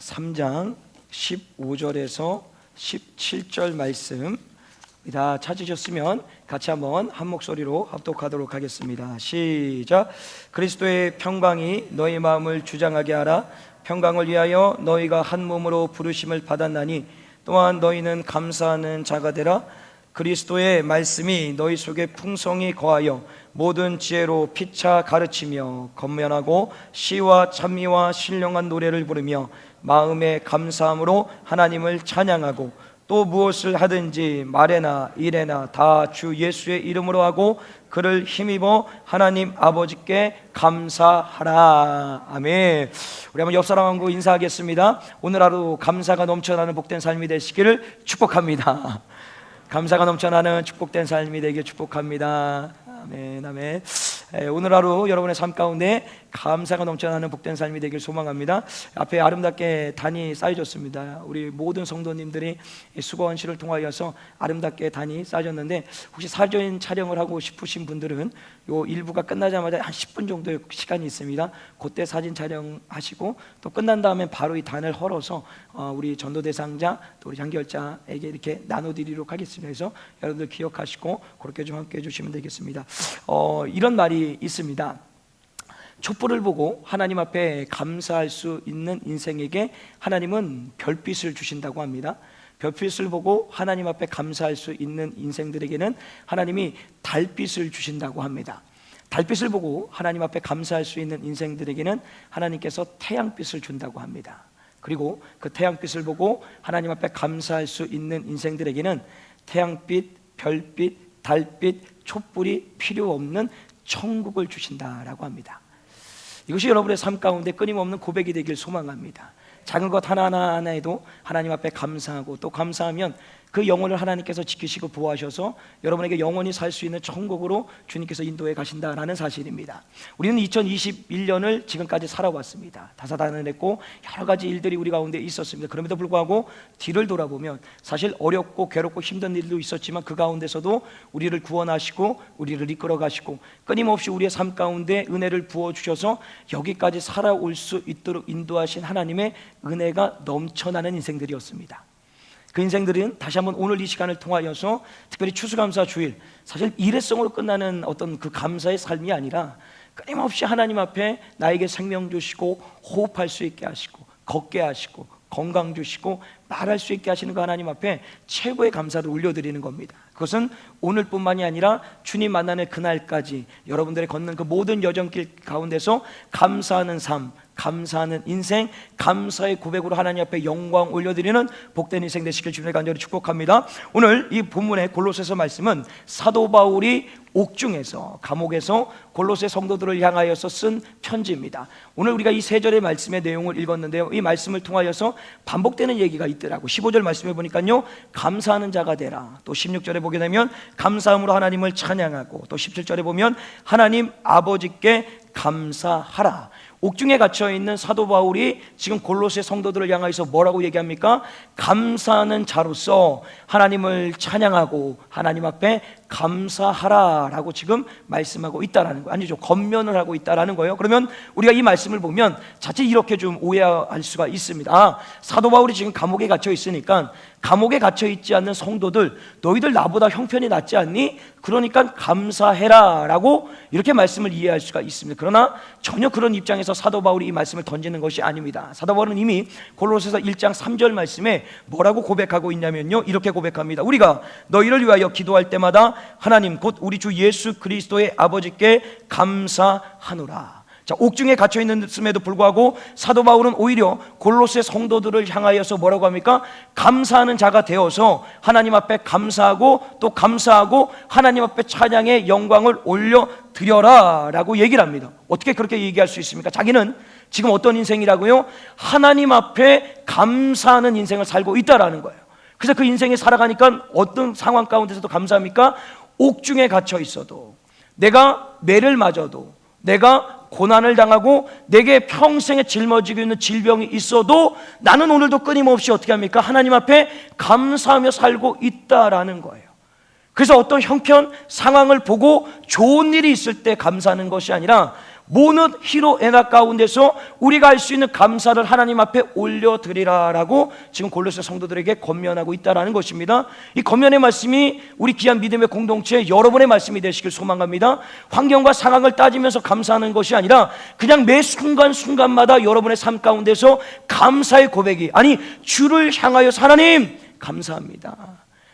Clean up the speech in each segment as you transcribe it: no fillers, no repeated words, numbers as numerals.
3장 15절에서 17절 말씀 다 찾으셨으면 같이 한번 한 목소리로 합독하도록 하겠습니다. 시작. 그리스도의 평강이 너희 마음을 주장하게 하라. 평강을 위하여 너희가 한 몸으로 부르심을 받았나니 또한 너희는 감사하는 자가 되라. 그리스도의 말씀이 너희 속에 풍성히 거하여 모든 지혜로 피차 가르치며 건면하고 시와 찬미와 신령한 노래를 부르며 마음의 감사함으로 하나님을 찬양하고 또 무엇을 하든지 말에나 일에나 다 주 예수의 이름으로 하고 그를 힘입어 하나님 아버지께 감사하라. 아멘. 우리 한번 옆 사람하고 인사하겠습니다. 오늘 하루 감사가 넘쳐나는 복된 삶이 되시기를 축복합니다. 감사가 넘쳐나는 축복된 삶이 되길 축복합니다. 아멘, 아멘. 오늘 하루 여러분의 삶 가운데 감사가 넘쳐나는 복된 삶이 되길 소망합니다. 앞에 아름답게 단이 쌓여졌습니다. 우리 모든 성도님들이 수고헌신을 통하여서 아름답게 단이 쌓여졌는데, 혹시 사진 촬영을 하고 싶으신 분들은 요 일부가 끝나자마자 한 10분 정도의 시간이 있습니다. 그때 사진 촬영하시고 또 끝난 다음에 바로 이 단을 헐어서 우리 전도 대상자 또 우리 장결자에게 이렇게 나눠드리도록 하겠습니다. 그래서 여러분들 기억하시고 그렇게 좀 함께 해주시면 되겠습니다. 이런 말이 있습니다. 촛불을 보고 하나님 앞에 감사할 수 있는 인생에게 하나님은 별빛을 주신다고 합니다. 별빛을 보고 하나님 앞에 감사할 수 있는 인생들에게는 하나님이 달빛을 주신다고 합니다. 달빛을 보고 하나님 앞에 감사할 수 있는 인생들에게는 하나님께서 태양빛을 준다고 합니다. 그리고 그 태양빛을 보고 하나님 앞에 감사할 수 있는 인생들에게는 태양빛, 별빛, 달빛, 촛불이 필요 없는 천국을 주신다라고 합니다. 이것이 여러분의 삶 가운데 끊임없는 고백이 되길 소망합니다. 작은 것 하나하나에도 하나님 앞에 감사하고 또 감사하면 그 영혼을 하나님께서 지키시고 보호하셔서 여러분에게 영원히 살 수 있는 천국으로 주님께서 인도해 가신다라는 사실입니다. 우리는 2021년을 지금까지 살아왔습니다. 다사다난했고 여러 가지 일들이 우리 가운데 있었습니다. 그럼에도 불구하고 뒤를 돌아보면 사실 어렵고 괴롭고 힘든 일도 있었지만 그 가운데서도 우리를 구원하시고 우리를 이끌어 가시고 끊임없이 우리의 삶 가운데 은혜를 부어주셔서 여기까지 살아올 수 있도록 인도하신 하나님의 은혜가 넘쳐나는 인생들이었습니다. 그 인생들은 다시 한번 오늘 이 시간을 통하여서 특별히 추수감사 주일, 사실 일회성으로 끝나는 어떤 그 감사의 삶이 아니라 끊임없이 하나님 앞에 나에게 생명 주시고 호흡할 수 있게 하시고 걷게 하시고 건강 주시고 말할 수 있게 하시는 그 하나님 앞에 최고의 감사를 올려드리는 겁니다. 그것은 오늘뿐만이 아니라 주님 만나는 그날까지 여러분들의 걷는 그 모든 여정길 가운데서 감사하는 삶, 감사하는 인생, 감사의 고백으로 하나님 앞에 영광 올려드리는 복된 인생 되시길 주님의 간절히 축복합니다. 오늘 이 본문의 골로새서 말씀은 사도 바울이 옥중에서, 감옥에서 골로새 성도들을 향하여서 쓴 편지입니다. 오늘 우리가 이 세 절의 말씀의 내용을 읽었는데요, 이 말씀을 통하여서 반복되는 얘기가 있더라고. 15절 말씀에 보니까요, 감사하는 자가 되라. 또 16절에 보게 되면 감사함으로 하나님을 찬양하고, 또 17절에 보면 하나님 아버지께 감사하라. 옥중에 갇혀있는 사도 바울이 지금 골로새 성도들을 향해서 뭐라고 얘기합니까? 감사하는 자로서 하나님을 찬양하고 하나님 앞에 감사하라라고 지금 말씀하고 있다라는 거예요. 아니죠, 권면을 하고 있다라는 거예요. 그러면 우리가 이 말씀을 보면 자칫 이렇게 좀 오해할 수가 있습니다. 사도 바울이 지금 감옥에 갇혀 있으니까 감옥에 갇혀 있지 않는 성도들, 너희들 나보다 형편이 낫지 않니? 그러니까 감사해라 라고 이렇게 말씀을 이해할 수가 있습니다. 그러나 전혀 그런 입장에서 사도 바울이 이 말씀을 던지는 것이 아닙니다. 사도 바울은 이미 골로새서 1장 3절 말씀에 뭐라고 고백하고 있냐면요, 이렇게 고백합니다. 우리가 너희를 위하여 기도할 때마다 하나님 곧 우리 주 예수 그리스도의 아버지께 감사하노라. 자, 옥중에 갇혀 있음에도 불구하고 사도 바울은 오히려 골로새 성도들을 향하여서 뭐라고 합니까? 감사하는 자가 되어서 하나님 앞에 감사하고 또 감사하고 하나님 앞에 찬양의 영광을 올려 드려라 라고 얘기를 합니다. 어떻게 그렇게 얘기할 수 있습니까? 자기는 지금 어떤 인생이라고요? 하나님 앞에 감사하는 인생을 살고 있다라는 거예요. 그래서 그 인생에 살아가니까 어떤 상황 가운데서도 감사합니까? 옥중에 갇혀 있어도, 내가 매를 맞아도, 내가 고난을 당하고 내게 평생에 짊어지고 있는 질병이 있어도 나는 오늘도 끊임없이 어떻게 합니까? 하나님 앞에 감사하며 살고 있다라는 거예요. 그래서 어떤 형편, 상황을 보고 좋은 일이 있을 때 감사하는 것이 아니라 모든 희로 애나 가운데서 우리가 할 수 있는 감사를 하나님 앞에 올려드리라라고 지금 골로새 성도들에게 권면하고 있다라는 것입니다. 이 권면의 말씀이 우리 귀한 믿음의 공동체 여러분의 말씀이 되시길 소망합니다. 환경과 상황을 따지면서 감사하는 것이 아니라 그냥 매 순간순간마다 여러분의 삶 가운데서 감사의 고백이, 아니 주를 향하여 하나님 감사합니다,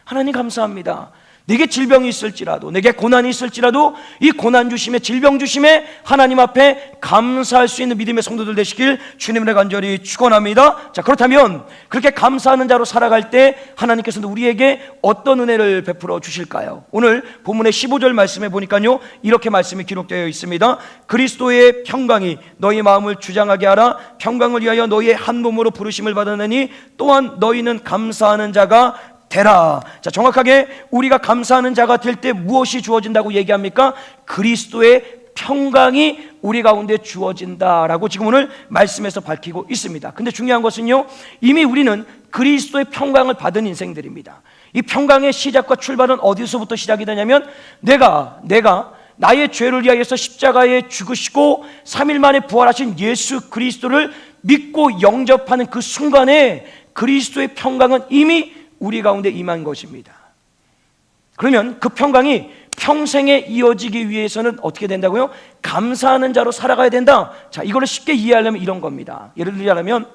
하나님 감사합니다. 내게 질병이 있을지라도, 내게 고난이 있을지라도 이 고난 주심에, 질병 주심에 하나님 앞에 감사할 수 있는 믿음의 성도들 되시길 주님의 간절히 축원합니다. 자, 그렇다면 그렇게 감사하는 자로 살아갈 때 하나님께서는 우리에게 어떤 은혜를 베풀어 주실까요? 오늘 본문의 15절 말씀에 보니까요, 이렇게 말씀이 기록되어 있습니다. 그리스도의 평강이 너희 마음을 주장하게 하라. 평강을 위하여 너희의 한 몸으로 부르심을 받았느니 또한 너희는 감사하는 자가 되라. 자, 정확하게 우리가 감사하는 자가 될 때 무엇이 주어진다고 얘기합니까? 그리스도의 평강이 우리 가운데 주어진다라고 지금 오늘 말씀에서 밝히고 있습니다. 근데 중요한 것은요, 이미 우리는 그리스도의 평강을 받은 인생들입니다. 이 평강의 시작과 출발은 어디서부터 시작이 되냐면, 내가 나의 죄를 위하여서 십자가에 죽으시고 3일 만에 부활하신 예수 그리스도를 믿고 영접하는 그 순간에 그리스도의 평강은 이미 우리 가운데 임한 것입니다. 그러면 그 평강이 평생에 이어지기 위해서는 어떻게 된다고요? 감사하는 자로 살아가야 된다. 자, 이거를 쉽게 이해하려면 이런 겁니다. 예를 들자면,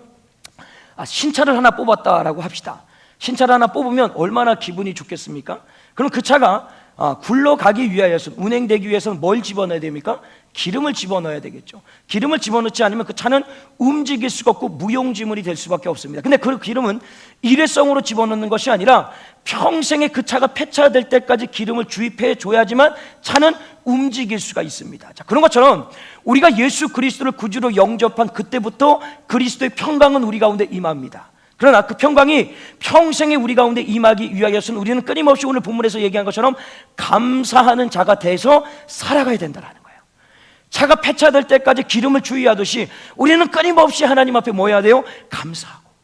신차를 하나 뽑았다라고 합시다. 신차를 하나 뽑으면 얼마나 기분이 좋겠습니까? 그럼 그 차가 굴러가기 위하여서, 운행되기 위해서는 뭘 집어넣어야 됩니까? 기름을 집어넣어야 되겠죠. 기름을 집어넣지 않으면 그 차는 움직일 수가 없고 무용지물이 될 수밖에 없습니다. 근데 그 기름은 일회성으로 집어넣는 것이 아니라 평생에 그 차가 폐차될 때까지 기름을 주입해 줘야지만 차는 움직일 수가 있습니다. 자, 그런 것처럼 우리가 예수 그리스도를 구주로 영접한 그때부터 그리스도의 평강은 우리 가운데 임합니다. 그러나 그 평강이 평생에 우리 가운데 임하기 위하여서는 우리는 끊임없이 오늘 본문에서 얘기한 것처럼 감사하는 자가 돼서 살아가야 된다는 거예요. 차가 폐차될 때까지 기름을 주의하듯이 우리는 끊임없이 하나님 앞에 뭐 해야 돼요?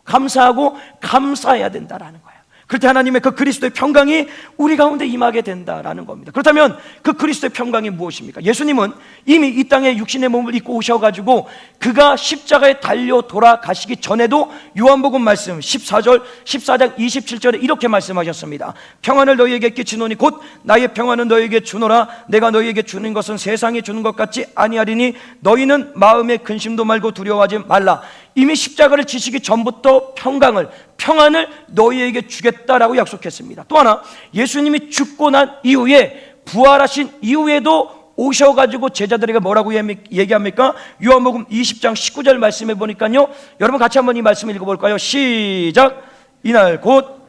감사하고 감사해야 된다는 거예요. 그럴 때 하나님의 그 그리스도의 평강이 우리 가운데 임하게 된다라는 겁니다. 그렇다면 그 그리스도의 평강이 무엇입니까? 예수님은 이미 이 땅에 육신의 몸을 입고 오셔가지고 그가 십자가에 달려 돌아가시기 전에도 요한복음 말씀 14장 27절에 이렇게 말씀하셨습니다. 평안을 너희에게 끼치노니 곧 나의 평안은 너희에게 주노라. 내가 너희에게 주는 것은 세상이 주는 것 같지 아니하리니 너희는 마음에 근심도 말고 두려워하지 말라. 이미 십자가를 지시기 전부터 평안을 너희에게 주겠다라고 약속했습니다. 또 하나, 예수님이 죽고 난 이후에, 부활하신 이후에도 오셔가지고 제자들에게 뭐라고 얘기합니까? 요한복음 20장 19절 말씀해 보니까요, 여러분 같이 한번 이 말씀을 읽어볼까요? 시작. 이날 곧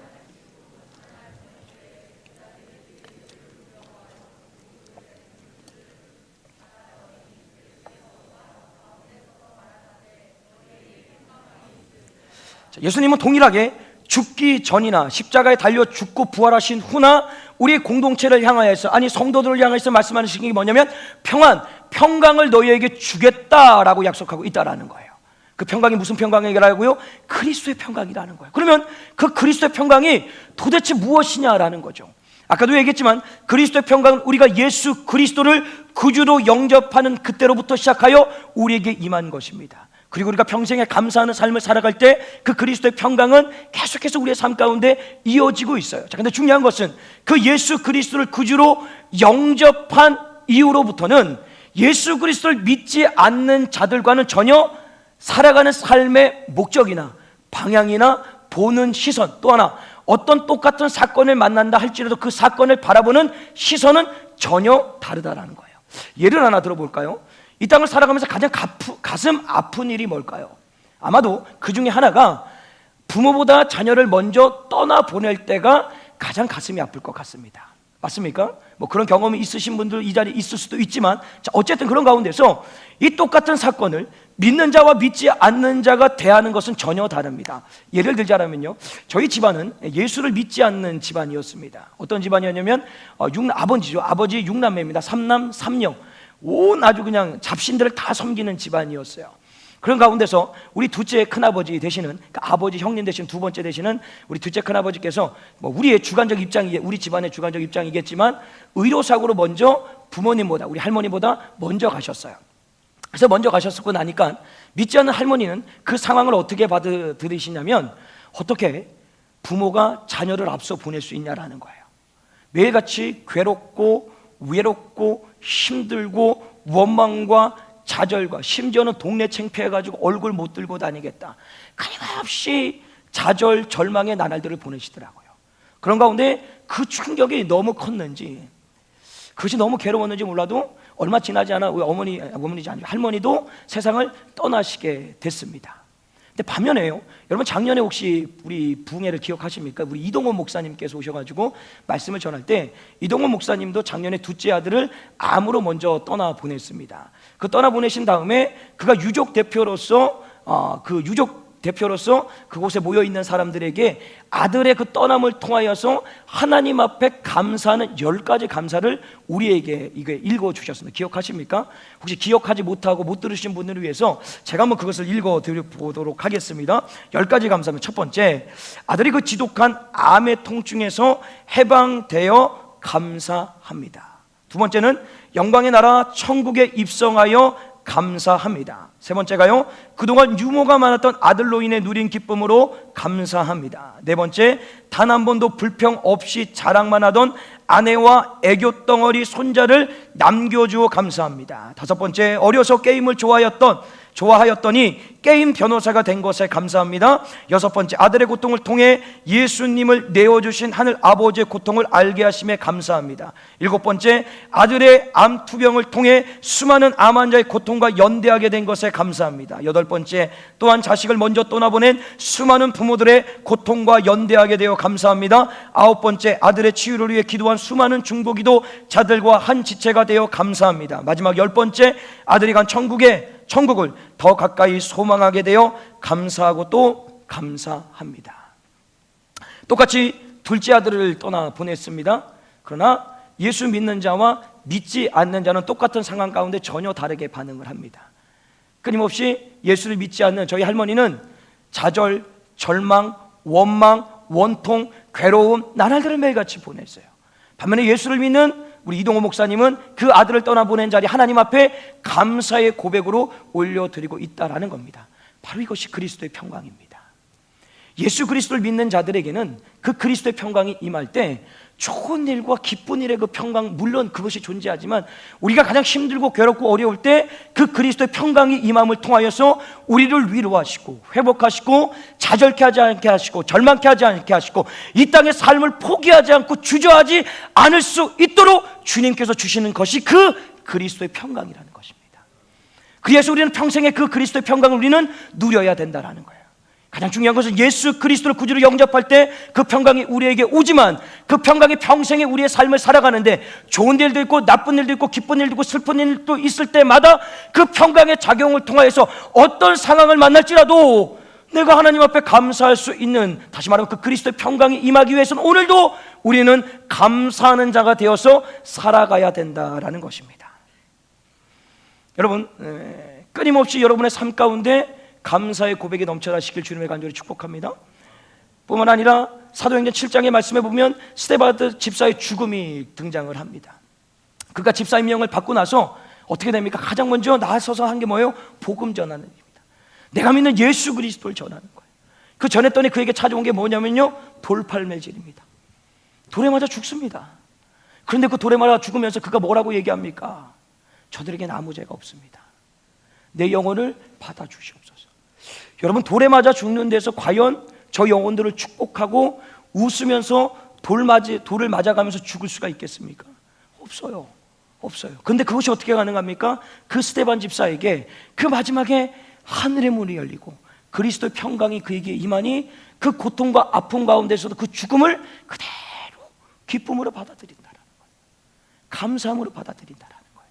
예수님은 동일하게 죽기 전이나 십자가에 달려 죽고 부활하신 후나 우리의 공동체를 향하여서, 아니 성도들을 향해서 말씀하시는 게 뭐냐면 평강을 너희에게 주겠다라고 약속하고 있다라는 거예요. 그 평강이 무슨 평강이라고요? 그리스도의 평강이라는 거예요. 그러면 그 그리스도의 평강이 도대체 무엇이냐라는 거죠. 아까도 얘기했지만 그리스도의 평강은 우리가 예수 그리스도를 구주로 영접하는 그때로부터 시작하여 우리에게 임한 것입니다. 그리고 우리가 평생에 감사하는 삶을 살아갈 때 그 그리스도의 평강은 계속해서 우리의 삶 가운데 이어지고 있어요. 자, 근데 중요한 것은 그 예수 그리스도를 구주로 영접한 이후로부터는 예수 그리스도를 믿지 않는 자들과는 전혀 살아가는 삶의 목적이나 방향이나 보는 시선, 또 하나 어떤 똑같은 사건을 만난다 할지라도 그 사건을 바라보는 시선은 전혀 다르다라는 거예요. 예를 하나 들어볼까요? 이 땅을 살아가면서 가장 가슴 아픈 일이 뭘까요? 아마도 그 중에 하나가 부모보다 자녀를 먼저 떠나보낼 때가 가장 가슴이 아플 것 같습니다. 맞습니까? 뭐 그런 경험이 있으신 분들 이 자리에 있을 수도 있지만, 자, 어쨌든 그런 가운데서 이 똑같은 사건을 믿는 자와 믿지 않는 자가 대하는 것은 전혀 다릅니다. 예를 들자면요, 저희 집안은 예수를 믿지 않는 집안이었습니다. 어떤 집안이었냐면 아버지 6남매입니다. 3남 3녀, 온 아주 그냥 잡신들을 다 섬기는 집안이었어요. 그런 가운데서 우리 둘째 큰아버지 되시는, 아버지 형님 되시는 두 번째 되시는 우리 둘째 큰아버지께서 뭐 우리의 주관적 입장이, 우리 집안의 주관적 입장이겠지만 의료사고로 먼저 부모님보다, 우리 할머니보다 먼저 가셨어요. 그래서 먼저 가셨고 나니까 믿지 않는 할머니는 그 상황을 어떻게 받아들이시냐면, 어떻게 부모가 자녀를 앞서 보낼 수 있냐라는 거예요. 매일같이 괴롭고 외롭고 힘들고 원망과 좌절과, 심지어는 동네 창피해가지고 얼굴 못 들고 다니겠다, 끊임없이 좌절 절망의 나날들을 보내시더라고요. 그런 가운데 그 충격이 너무 컸는지, 그것이 너무 괴로웠는지 몰라도 얼마 지나지 않아 우리 어머니지 아니고 할머니도 세상을 떠나시게 됐습니다. 근데 반면에요, 여러분 작년에 혹시 우리 부흥회를 기억하십니까? 우리 이동원 목사님께서 오셔가지고 말씀을 전할 때, 이동원 목사님도 작년에 둘째 아들을 암으로 먼저 떠나 보냈습니다. 그 떠나 보내신 다음에 그가 유족 대표로서 그곳에 모여 있는 사람들에게 아들의 그 떠남을 통하여서 하나님 앞에 감사하는 10가지 감사를 우리에게 이게 읽어 주셨습니다. 기억하십니까? 혹시 기억하지 못하고 못 들으신 분들을 위해서 제가 한번 그것을 읽어 드려보도록 하겠습니다. 10가지 감사입니다. 첫 번째, 아들이 그 지독한 암의 통증에서 해방되어 감사합니다. 두 번째는 영광의 나라 천국에 입성하여 감사합니다. 세 번째가요, 그동안 유모가 많았던 아들로 인해 누린 기쁨으로 감사합니다. 네 번째, 단 한 번도 불평 없이 자랑만 하던 아내와 애교 덩어리 손자를 남겨주어 감사합니다. 다섯 번째, 어려서 게임을 좋아하였더니 게임 변호사가 된 것에 감사합니다. 여섯 번째, 아들의 고통을 통해 예수님을 내어주신 하늘 아버지의 고통을 알게 하심에 감사합니다. 일곱 번째, 아들의 암 투병을 통해 수많은 암 환자의 고통과 연대하게 된 것에 감사합니다. 여덟 번째, 또한 자식을 먼저 떠나보낸 수많은 부모들의 고통과 연대하게 되어 감사합니다. 아홉 번째, 아들의 치유를 위해 기도한 수많은 중보기도 자들과 한 지체가 되어 감사합니다. 마지막 열 번째, 아들이 간 천국을 더 가까이 소망하게 되어 감사하고 또 감사합니다. 똑같이 둘째 아들을 떠나 보냈습니다. 그러나 예수 믿는 자와 믿지 않는 자는 똑같은 상황 가운데 전혀 다르게 반응을 합니다. 끊임없이 예수를 믿지 않는 저희 할머니는 좌절, 절망, 원망, 원통, 괴로움, 나날들을 매일같이 보냈어요. 반면에 예수를 믿는 우리 이동호 목사님은 그 아들을 떠나보낸 자리 하나님 앞에 감사의 고백으로 올려드리고 있다라는 겁니다. 바로 이것이 그리스도의 평강입니다. 예수 그리스도를 믿는 자들에게는 그 그리스도의 평강이 임할 때 좋은 일과 기쁜 일의 그 평강, 물론 그것이 존재하지만 우리가 가장 힘들고 괴롭고 어려울 때 그 그리스도의 평강이 임함을 통하여서 우리를 위로하시고 회복하시고 좌절케 하지 않게 하시고 절망케 하지 않게 하시고 이 땅의 삶을 포기하지 않고 주저하지 않을 수 있도록 주님께서 주시는 것이 그 그리스도의 평강이라는 것입니다. 그래서 우리는 평생에 그 그리스도의 평강을 우리는 누려야 된다는 거예요. 가장 중요한 것은 예수 그리스도를 구주로 영접할 때 그 평강이 우리에게 오지만 그 평강이 평생에 우리의 삶을 살아가는데 좋은 일도 있고 나쁜 일도 있고 기쁜 일도 있고 슬픈 일도 있을 때마다 그 평강의 작용을 통하여서 어떤 상황을 만날지라도 내가 하나님 앞에 감사할 수 있는, 다시 말하면 그 그리스도의 평강이 임하기 위해서는 오늘도 우리는 감사하는 자가 되어서 살아가야 된다라는 것입니다. 여러분, 끊임없이 여러분의 삶 가운데 감사의 고백이 넘쳐나시길 주님의 간절히 축복합니다. 뿐만 아니라 사도행전 7장의 말씀에 보면 스데바드 집사의 죽음이 등장을 합니다. 그가 집사 임명을 받고 나서 어떻게 됩니까? 가장 먼저 나서서 한 게 뭐예요? 복음 전하는 일입니다. 내가 믿는 예수 그리스도를 전하는 거예요. 그 전했더니 그에게 찾아온 게 뭐냐면요, 돌팔매질입니다. 돌에 맞아 죽습니다. 그런데 그 돌에 맞아 죽으면서 그가 뭐라고 얘기합니까? 저들에게는 아무 죄가 없습니다. 내 영혼을 받아주시옵소서. 여러분, 돌에 맞아 죽는 데서 과연 저 영혼들을 축복하고 웃으면서 돌을 맞아가면서 죽을 수가 있겠습니까? 없어요. 그런데 그것이 어떻게 가능합니까? 그 스데반 집사에게 그 마지막에 하늘의 문이 열리고 그리스도의 평강이 그에게 임하니 그 고통과 아픔 가운데서도 그 죽음을 그대로 기쁨으로 받아들인다는 거예요. 감사함으로 받아들인다는 거예요.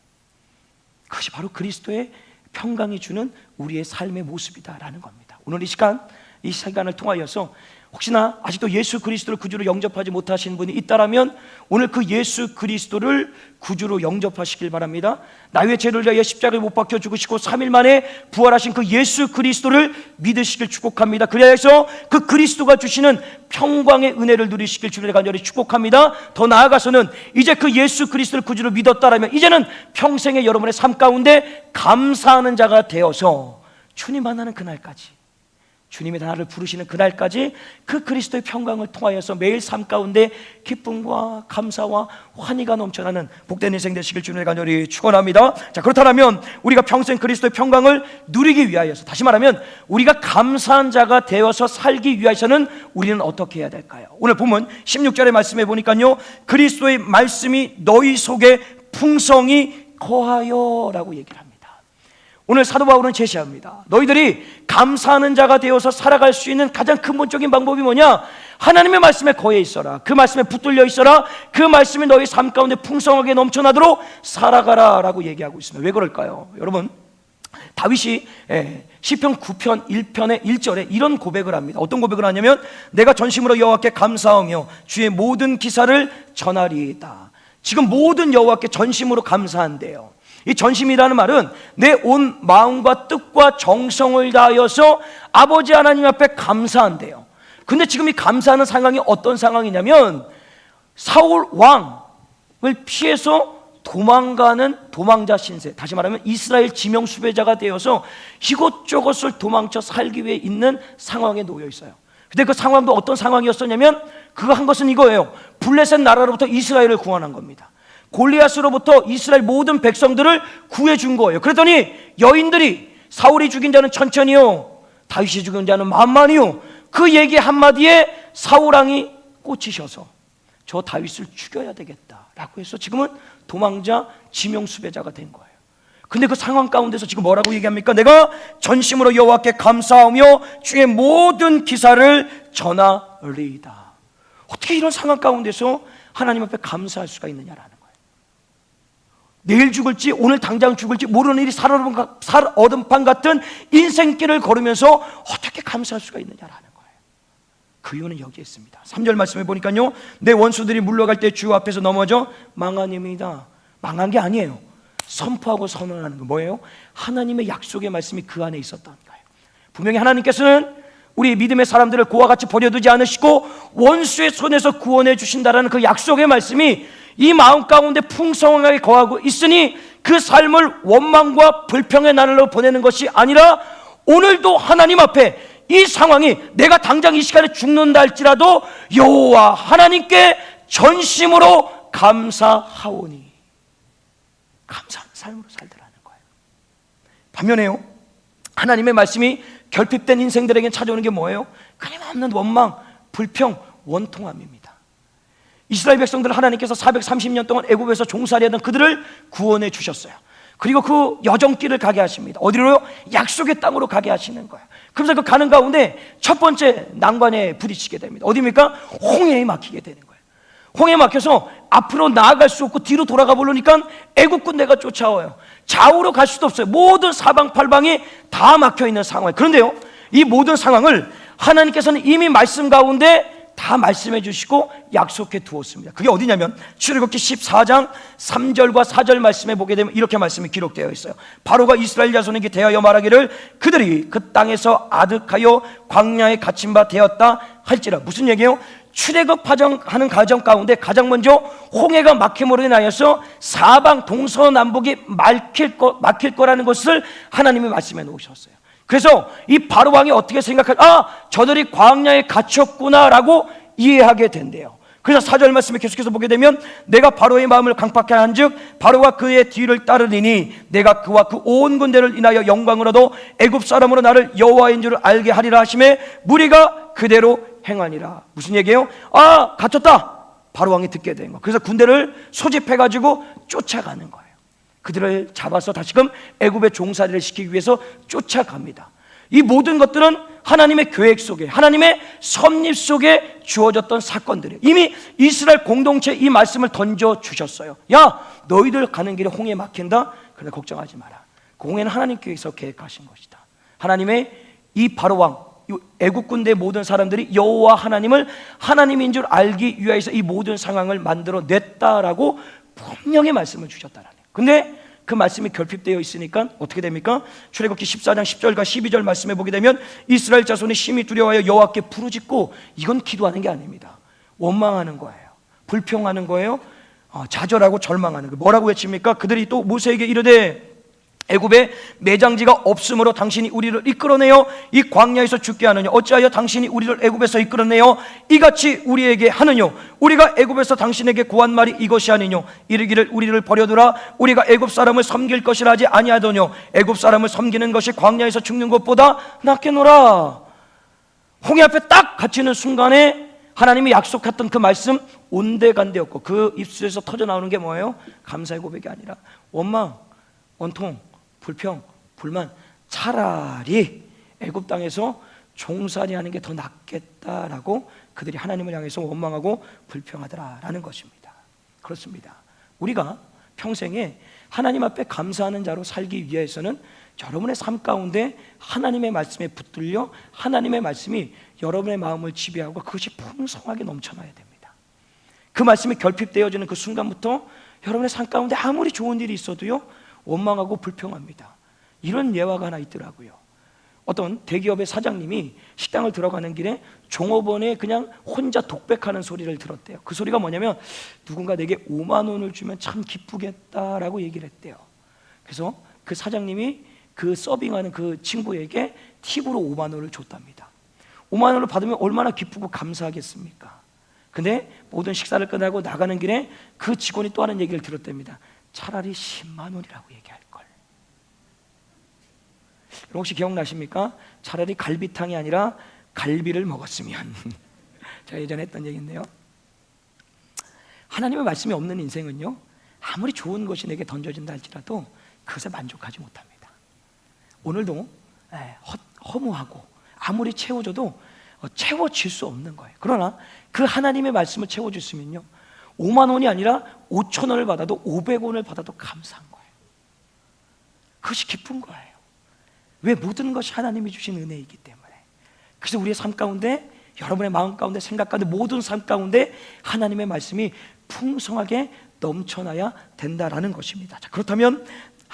그것이 바로 그리스도의 평강이 주는 우리의 삶의 모습이다라는 겁니다. 오늘 이 시간 이 시간을 통하여서 혹시나 아직도 예수 그리스도를 구주로 영접하지 못하신 분이 있다라면 오늘 그 예수 그리스도를 구주로 영접하시길 바랍니다. 나의 죄를 위하여 십자가에 못 박혀 죽으시고 3일 만에 부활하신 그 예수 그리스도를 믿으시길 축복합니다. 그래서 그 그리스도가 주시는 평강의 은혜를 누리시길 주님의 간절히 축복합니다. 더 나아가서는 이제 그 예수 그리스도를 구주로 믿었다라면 이제는 평생의 여러분의 삶 가운데 감사하는 자가 되어서 주님 만나는 그날까지, 주님이 나를 부르시는 그날까지 그 그리스도의 평강을 통하여서 매일 삶 가운데 기쁨과 감사와 환희가 넘쳐나는 복된 인생 되시길 주님의 간절히 축원합니다. 자, 그렇다면 우리가 평생 그리스도의 평강을 누리기 위하여서, 다시 말하면 우리가 감사한 자가 되어서 살기 위해서는 우리는 어떻게 해야 될까요? 오늘 본문 16절의 말씀에 보니까요, 그리스도의 말씀이 너희 속에 풍성히 거하여 라고 얘기를 합니다. 오늘 사도 바울은 제시합니다. 너희들이 감사하는 자가 되어서 살아갈 수 있는 가장 근본적인 방법이 뭐냐? 하나님의 말씀에 거해 있어라. 그 말씀에 붙들려 있어라. 그 말씀이 너희 삶 가운데 풍성하게 넘쳐나도록 살아가라 라고 얘기하고 있습니다. 왜 그럴까요? 여러분, 다윗이 시편 9편 1편의 1절에 이런 고백을 합니다. 어떤 고백을 하냐면, 내가 전심으로 여호와께 감사하며 주의 모든 기사를 전하리이다. 지금 모든 여호와께 전심으로 감사한대요. 이 전심이라는 말은 내 온 마음과 뜻과 정성을 다하여서 아버지 하나님 앞에 감사한대요. 근데 지금 이 감사하는 상황이 어떤 상황이냐면, 사울 왕을 피해서 도망가는 도망자 신세, 다시 말하면 이스라엘 지명 수배자가 되어서 이곳저곳을 도망쳐 살기 위해 있는 상황에 놓여 있어요. 근데 그 상황도 어떤 상황이었었냐면, 그가 한 것은 이거예요. 블레셋 나라로부터 이스라엘을 구원한 겁니다. 골리앗으로부터 이스라엘 모든 백성들을 구해준 거예요. 그랬더니 여인들이 사울이 죽인 자는 천천히요, 다윗이 죽인 자는 만만히요, 그 얘기 한마디에 사울왕이 꽂히셔서 저 다윗을 죽여야 되겠다라고 해서 지금은 도망자 지명수배자가 된 거예요. 근데 그 상황 가운데서 지금 뭐라고 얘기합니까? 내가 전심으로 여호와께 감사하며 주의 모든 기사를 전하리이다. 어떻게 이런 상황 가운데서 하나님 앞에 감사할 수가 있느냐라는 거예요. 내일 죽을지 오늘 당장 죽을지 모르는 일이 살얼음판 같은 인생길을 걸으면서 어떻게 감사할 수가 있느냐라는 거예요. 그 이유는 여기에 있습니다. 3절 말씀에 보니까요, 내 원수들이 물러갈 때 주 앞에서 넘어져 망하님이다. 망한 게 아니에요. 선포하고 선언하는 거 뭐예요? 하나님의 약속의 말씀이 그 안에 있었다는 거예요. 분명히 하나님께서는 우리 믿음의 사람들을 고와 같이 버려두지 않으시고 원수의 손에서 구원해 주신다라는 그 약속의 말씀이 이 마음 가운데 풍성하게 거하고 있으니 그 삶을 원망과 불평의 나날로 보내는 것이 아니라 오늘도 하나님 앞에 이 상황이 내가 당장 이 시간에 죽는다 할지라도 여호와 하나님께 전심으로 감사하오니, 감사하는 삶으로 살더라는 거예요. 반면에요, 하나님의 말씀이 결핍된 인생들에게 찾아오는 게 뭐예요? 끊임없는 원망, 불평, 원통함입니다. 이스라엘 백성들을 하나님께서 430년 동안 애굽에서 종살이하던 그들을 구원해 주셨어요. 그리고 그 여정길을 가게 하십니다. 어디로요? 약속의 땅으로 가게 하시는 거예요. 그래서 그 가는 가운데 첫 번째 난관에 부딪히게 됩니다. 어디입니까? 홍해에 막히게 되는 거예요. 홍해에 막혀서 앞으로 나아갈 수 없고 뒤로 돌아가 보려니까 애국 군대가 쫓아와요. 좌우로 갈 수도 없어요. 모든 사방팔방이 다 막혀있는 상황. 그런데요, 이 모든 상황을 하나님께서는 이미 말씀 가운데 다 말씀해 주시고 약속해 두었습니다. 그게 어디냐면 출애굽기 14장 3절과 4절 말씀에 보게 되면 이렇게 말씀이 기록되어 있어요. 바로가 이스라엘 자손에게 대하여 말하기를 그들이 그 땅에서 아득하여 광야에 갇힌 바 되었다 할지라. 무슨 얘기예요? 출애굽하는 과정 가운데 가장 먼저 홍해가 막힘으로 인하여서 사방 동서남북이 막힐 거라는 것을 하나님이 말씀해 놓으셨어요. 그래서 이 바로 왕이 어떻게 저들이 광야에 갇혔구나라고 이해하게 된대요. 그래서 4절 말씀에 계속해서 보게 되면 내가 바로의 마음을 강팍하게 한즉 바로가 그의 뒤를 따르리니 내가 그와 그 온 군대를 인하여 영광을 얻어 애굽 사람으로 나를 여호와인 줄 알게 하리라 하심에 무리가 그대로 행하니라. 무슨 얘기예요? 갇혔다. 바로 왕이 듣게 된 거. 그래서 군대를 소집해가지고 쫓아가는 거예요. 그들을 잡아서 다시금 애굽의 종살이를 시키기 위해서 쫓아갑니다. 이 모든 것들은 하나님의 계획 속에, 하나님의 섭립 속에 주어졌던 사건들이에요. 이미 이스라엘 공동체에 이 말씀을 던져주셨어요. 야, 너희들 가는 길에 홍해 막힌다? 그런데 걱정하지 마라. 그 홍해는 하나님께서 계획하신 것이다. 하나님의 이 바로왕, 애국 군대 모든 사람들이 여호와 하나님을 하나님인 줄 알기 위하여서 이 모든 상황을 만들어 냈다라고 분명히 말씀을 주셨다라는 거예요. 근데 그 말씀이 결핍되어 있으니까 어떻게 됩니까? 출애굽기 14장 10절과 12절 말씀에 보게 되면 이스라엘 자손이 심히 두려워하여 여호와께 부르짖고, 이건 기도하는 게 아닙니다. 원망하는 거예요. 불평하는 거예요. 좌절하고 절망하는 거예요. 뭐라고 외칩니까? 그들이 또 모세에게 이르되 애굽에 매장지가 없으므로 당신이 우리를 이끌어내어 이 광야에서 죽게 하느냐? 어찌하여 당신이 우리를 애굽에서 이끌어내어 이같이 우리에게 하느뇨? 우리가 애굽에서 당신에게 구한 말이 이것이 아니뇨? 이르기를 우리를 버려두라, 우리가 애굽 사람을 섬길 것이라 하지 아니하더뇨? 애굽 사람을 섬기는 것이 광야에서 죽는 것보다 낫겠노라. 홍해 앞에 딱 갇히는 순간에 하나님이 약속했던 그 말씀 온데간데였고, 그 입술에서 터져나오는 게 뭐예요? 감사의 고백이 아니라 원망, 원통, 불평, 불만. 차라리 애굽 땅에서 종살이 하는 게 더 낫겠다라고 그들이 하나님을 향해서 원망하고 불평하더라라는 것입니다. 그렇습니다. 우리가 평생에 하나님 앞에 감사하는 자로 살기 위해서는 여러분의 삶 가운데 하나님의 말씀에 붙들려 하나님의 말씀이 여러분의 마음을 지배하고 그것이 풍성하게 넘쳐나야 됩니다. 그 말씀이 결핍되어지는 그 순간부터 여러분의 삶 가운데 아무리 좋은 일이 있어도요, 원망하고 불평합니다. 이런 예화가 하나 있더라고요. 어떤 대기업의 사장님이 식당을 들어가는 길에 종업원의 그냥 혼자 독백하는 소리를 들었대요. 그 소리가 뭐냐면, 누군가 내게 5만 원을 주면 참 기쁘겠다라고 얘기를 했대요. 그래서 그 사장님이 그 서빙하는 그 친구에게 팁으로 5만 원을 줬답니다. 5만 원을 받으면 얼마나 기쁘고 감사하겠습니까? 근데 모든 식사를 끝나고 나가는 길에 그 직원이 또 하는 얘기를 들었답니다. 차라리 10만 원이라고 얘기할 걸. 여러분 혹시 기억나십니까? 차라리 갈비탕이 아니라 갈비를 먹었으면. 제가 예전에 했던 얘기인데요, 하나님의 말씀이 없는 인생은요, 아무리 좋은 것이 내게 던져진다 할지라도 그것에 만족하지 못합니다. 오늘도 허무하고 아무리 채워줘도 채워질 수 없는 거예요. 그러나 그 하나님의 말씀을 채워줬으면요, 5만 원이 아니라 5천 원을 받아도 500원을 받아도 감사한 거예요. 그것이 기쁜 거예요. 왜? 모든 것이 하나님이 주신 은혜이기 때문에. 그래서 우리의 삶 가운데, 여러분의 마음 가운데, 생각 가운데, 모든 삶 가운데 하나님의 말씀이 풍성하게 넘쳐나야 된다라는 것입니다. 자, 그렇다면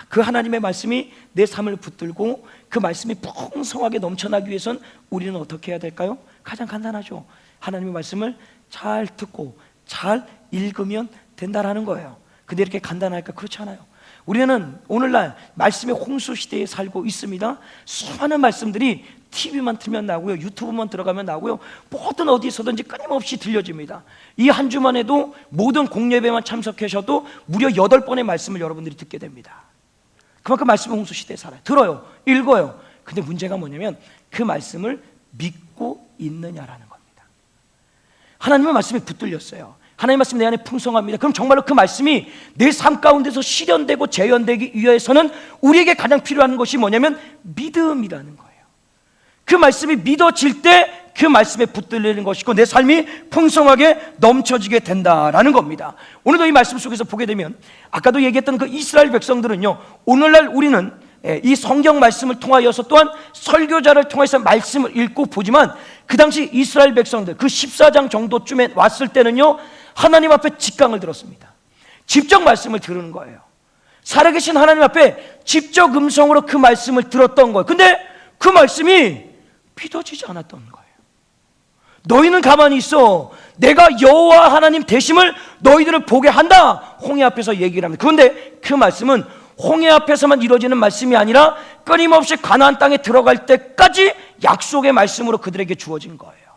그 하나님의 말씀이 내 삶을 붙들고 그 말씀이 풍성하게 넘쳐나기 위해서는 우리는 어떻게 해야 될까요? 가장 간단하죠. 하나님의 말씀을 잘 듣고 잘 읽으면 된다라는 거예요. 근데 이렇게 간단할까? 그렇지 않아요. 우리는 오늘날 말씀의 홍수 시대에 살고 있습니다. 수많은 말씀들이 TV만 틀면 나오고요, 유튜브만 들어가면 나오고요, 모든 어디서든지 끊임없이 들려집니다. 이 한 주만 해도 모든 공예배만 참석하셔도 무려 8번의 말씀을 여러분들이 듣게 됩니다. 그만큼 말씀의 홍수 시대에 살아요. 들어요, 읽어요. 근데 문제가 뭐냐면 그 말씀을 믿고 있느냐라는 겁니다. 하나님의 말씀이 붙들렸어요. 하나님의 말씀이 내 안에 풍성합니다. 그럼 정말로 그 말씀이 내 삶 가운데서 실현되고 재현되기 위해서는 우리에게 가장 필요한 것이 뭐냐면 믿음이라는 거예요. 그 말씀이 믿어질 때 그 말씀에 붙들리는 것이고 내 삶이 풍성하게 넘쳐지게 된다라는 겁니다. 오늘도 이 말씀 속에서 보게 되면 아까도 얘기했던 그 이스라엘 백성들은요, 오늘날 우리는 이 성경 말씀을 통하여서 또한 설교자를 통해서 말씀을 읽고 보지만 그 당시 이스라엘 백성들 그 14장 정도쯤에 왔을 때는요, 하나님 앞에 직강을 들었습니다. 직접 말씀을 들은 거예요. 살아계신 하나님 앞에 직접 음성으로 그 말씀을 들었던 거예요. 근데 그 말씀이 믿어지지 않았던 거예요. 너희는 가만히 있어, 내가 여호와 하나님 되심을 너희들을 보게 한다, 홍해 앞에서 얘기를 합니다. 그런데 그 말씀은 홍해 앞에서만 이루어지는 말씀이 아니라 끊임없이 가나안 땅에 들어갈 때까지 약속의 말씀으로 그들에게 주어진 거예요.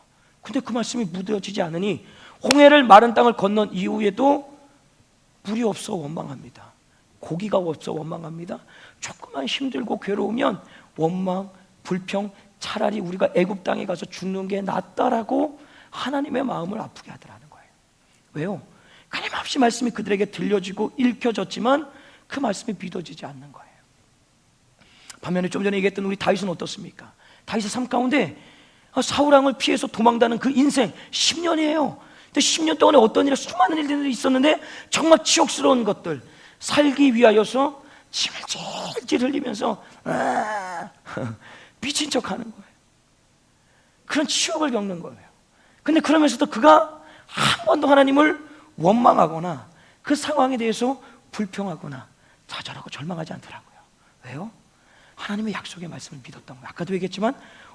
근데 그 말씀이 묻어지지 않으니 홍해를 마른 땅을 건넌 이후에도 물이 없어 원망합니다. 고기가 없어 원망합니다. 조금만 힘들고 괴로우면 원망, 불평, 차라리 우리가 애굽 땅에 가서 죽는 게 낫다라고 하나님의 마음을 아프게 하더라는 거예요. 왜요? 끊임없이 말씀이 그들에게 들려지고 읽혀졌지만 그 말씀이 믿어지지 않는 거예요. 반면에 좀 전에 얘기했던 우리 다윗은 어떻습니까? 다윗의 삶 가운데 사울왕을 피해서 도망다는 그 인생 10년이에요. 근데 10년 동안에 어떤 일이, 수많은 일들이 있었는데 정말 치욕스러운 것들 살기 위하여서 침을 질질 흘리면서 미친 척 하는 거예요. 그런 치욕을 겪는 거예요. 근데 그러면서도 그가 한 번도 하나님을 원망하거나 그 상황에 대해서 불평하거나 좌절하고 절망하지 않더라고요. 왜요? 하나님의 약속의 말씀을 믿었던 거예요. 아까도 얘기했지만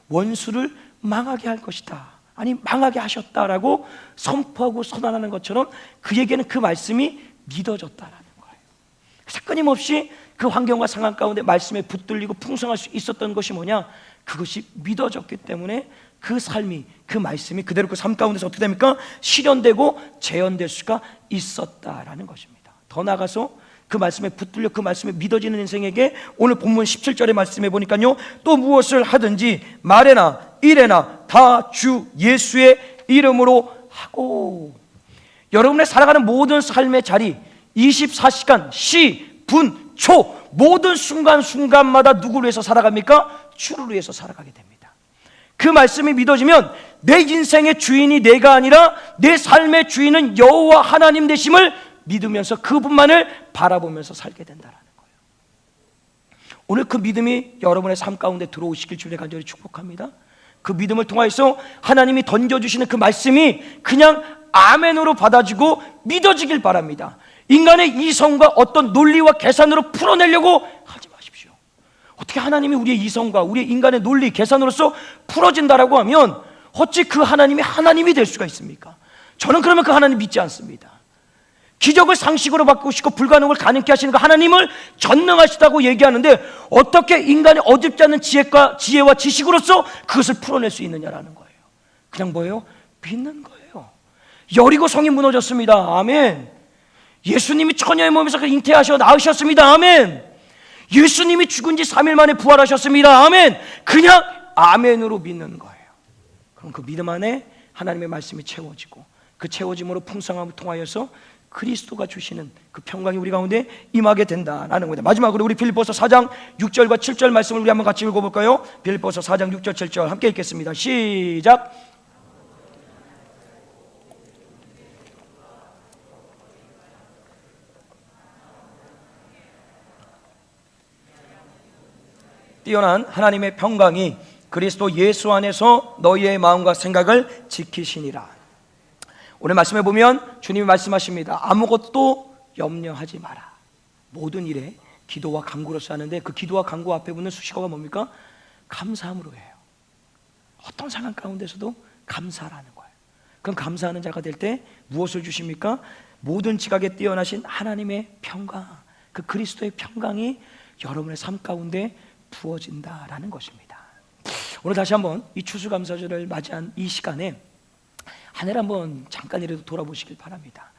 원수를 망하게 할 것이다, 아니 망하게 하셨다라고 선포하고 선언하는 것처럼 그에게는 그 말씀이 믿어졌다라는 거예요. 그래서 끊임없이 그 환경과 상황 가운데 말씀에 붙들리고 풍성할 수 있었던 것이 뭐냐? 그것이 믿어졌기 때문에 그 삶이, 그 말씀이 그대로 그 삶 가운데서 어떻게 됩니까? 실현되고 재현될 수가 있었다라는 것입니다. 더 나아가서 그 말씀에 붙들려 그 말씀에 믿어지는 인생에게 오늘 본문 17절의 말씀에 보니까요, 또 무엇을 하든지 말에나 일에나 다 주 예수의 이름으로 하고. 여러분의 살아가는 모든 삶의 자리, 24시간 시, 분, 초, 모든 순간순간마다 누구를 위해서 살아갑니까? 주를 위해서 살아가게 됩니다. 그 말씀이 믿어지면 내 인생의 주인이 내가 아니라 내 삶의 주인은 여호와 하나님 되심을 믿으면서 그분만을 바라보면서 살게 된다는 거예요. 오늘 그 믿음이 여러분의 삶 가운데 들어오시길 주님의 간절히 축복합니다. 그 믿음을 통해서 하나님이 던져주시는 그 말씀이 그냥 아멘으로 받아지고 믿어지길 바랍니다. 인간의 이성과 어떤 논리와 계산으로 풀어내려고 하지 마십시오. 어떻게 하나님이 우리의 이성과 우리의 인간의 논리, 계산으로서 풀어진다라고 하면 어찌 그 하나님이 하나님이 될 수가 있습니까? 저는 그러면 그 하나님 믿지 않습니다. 기적을 상식으로 바꾸시고 불가능을 가능케 하시는 그 하나님을 전능하시다고 얘기하는데 어떻게 인간의 어둡지 않은 지혜와 지식으로서 그것을 풀어낼 수 있느냐라는 거예요. 그냥 뭐예요? 믿는 거예요. 여리고 성이 무너졌습니다. 아멘. 예수님이 처녀의 몸에서 잉태하셔 낳으셨습니다. 아멘. 예수님이 죽은 지 3일 만에 부활하셨습니다. 아멘. 그냥 아멘으로 믿는 거예요. 그럼 그 믿음 안에 하나님의 말씀이 채워지고 그 채워짐으로 풍성함을 통하여서 그리스도가 주시는 그 평강이 우리 가운데 임하게 된다라는 겁니다. 마지막으로 우리 빌립보서 4장 6절과 7절 말씀을 우리 한번 같이 읽어볼까요? 빌립보서 4장 6절 7절 함께 읽겠습니다. 시작. 뛰어난 하나님의 평강이 그리스도 예수 안에서 너희의 마음과 생각을 지키시니라. 오늘 말씀해 보면 주님이 말씀하십니다. 아무것도 염려하지 마라. 모든 일에 기도와 간구로서 하는데 그 기도와 간구 앞에 붙는 수식어가 뭡니까? 감사함으로 해요. 어떤 상황 가운데서도 감사라는 거예요. 그럼 감사하는 자가 될 때 무엇을 주십니까? 모든 지각에 뛰어나신 하나님의 평강, 그 그리스도의 평강이 여러분의 삶 가운데 부어진다라는 것입니다. 오늘 다시 한번 이 추수감사절을 맞이한 이 시간에 한 해를 한번 잠깐이라도 돌아보시길 바랍니다.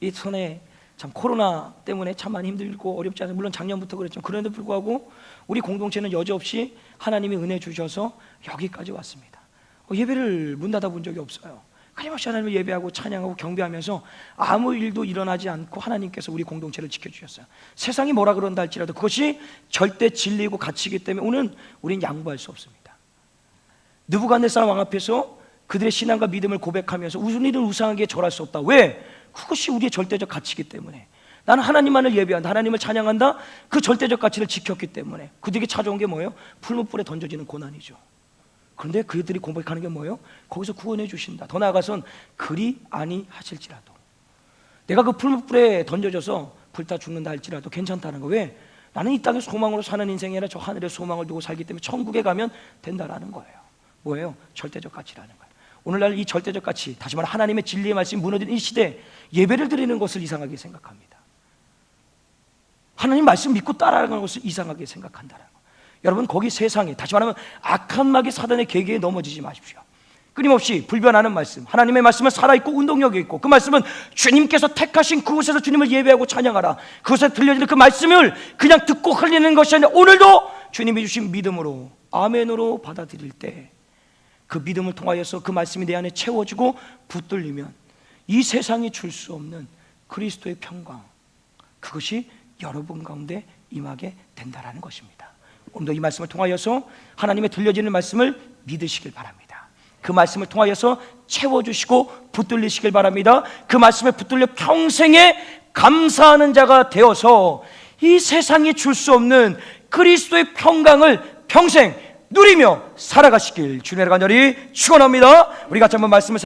이 손에 참 코로나 때문에 참 많이 힘들고 어렵지 않아요. 물론 작년부터 그랬지만 그런데도 불구하고 우리 공동체는 여지없이 하나님이 은혜 주셔서 여기까지 왔습니다. 예배를 문 닫아 본 적이 없어요. 끊임없이 하나님을 예배하고 찬양하고 경배하면서 아무 일도 일어나지 않고 하나님께서 우리 공동체를 지켜주셨어요. 세상이 뭐라 그런다 할지라도 그것이 절대 진리이고 가치이기 때문에 오늘 우린 양보할 수 없습니다. 느부갓네살 왕 앞에서 그들의 신앙과 믿음을 고백하면서 우리는 우상하게 절할 수 없다. 왜? 그것이 우리의 절대적 가치이기 때문에. 나는 하나님만을 예배한다, 하나님을 찬양한다. 그 절대적 가치를 지켰기 때문에. 그들에게 찾아온 게 뭐예요? 풀무불에 던져지는 고난이죠. 그런데 그들이 고백하는 게 뭐예요? 거기서 구원해 주신다. 더 나아가선 그리 아니하실지라도 내가 그 풀무불에 던져져서 불타 죽는다 할지라도 괜찮다는 거. 왜? 나는 이 땅에 소망으로 사는 인생이 아니라 저 하늘에 소망을 두고 살기 때문에 천국에 가면 된다라는 거예요. 뭐예요? 절대적 가치라는 거예요. 오늘날 이 절대적 가치, 다시 말해 하나님의 진리의 말씀이 무너진 이 시대, 예배를 드리는 것을 이상하게 생각합니다. 하나님 말씀 믿고 따라가는 것을 이상하게 생각한다는 거예요. 여러분, 거기 세상에, 다시 말하면 악한 마귀 사단의 계계에 넘어지지 마십시오. 끊임없이 불변하는 말씀, 하나님의 말씀은 살아있고 운동력이 있고 그 말씀은 주님께서 택하신 그곳에서 주님을 예배하고 찬양하라. 그곳에 들려지는 그 말씀을 그냥 듣고 흘리는 것이 아니라 오늘도 주님이 주신 믿음으로 아멘으로 받아들일 때 그 믿음을 통하여서 그 말씀이 내 안에 채워지고 붙들리면 이 세상이 줄 수 없는 그리스도의 평강, 그것이 여러분 가운데 임하게 된다라는 것입니다. 오늘도 이 말씀을 통하여서 하나님의 들려지는 말씀을 믿으시길 바랍니다. 그 말씀을 통하여서 채워주시고 붙들리시길 바랍니다. 그 말씀에 붙들려 평생에 감사하는 자가 되어서 이 세상이 줄 수 없는 그리스도의 평강을 평생 누리며 살아가시길 주님의 간절히 축원합니다. 우리 같이 한번 말씀을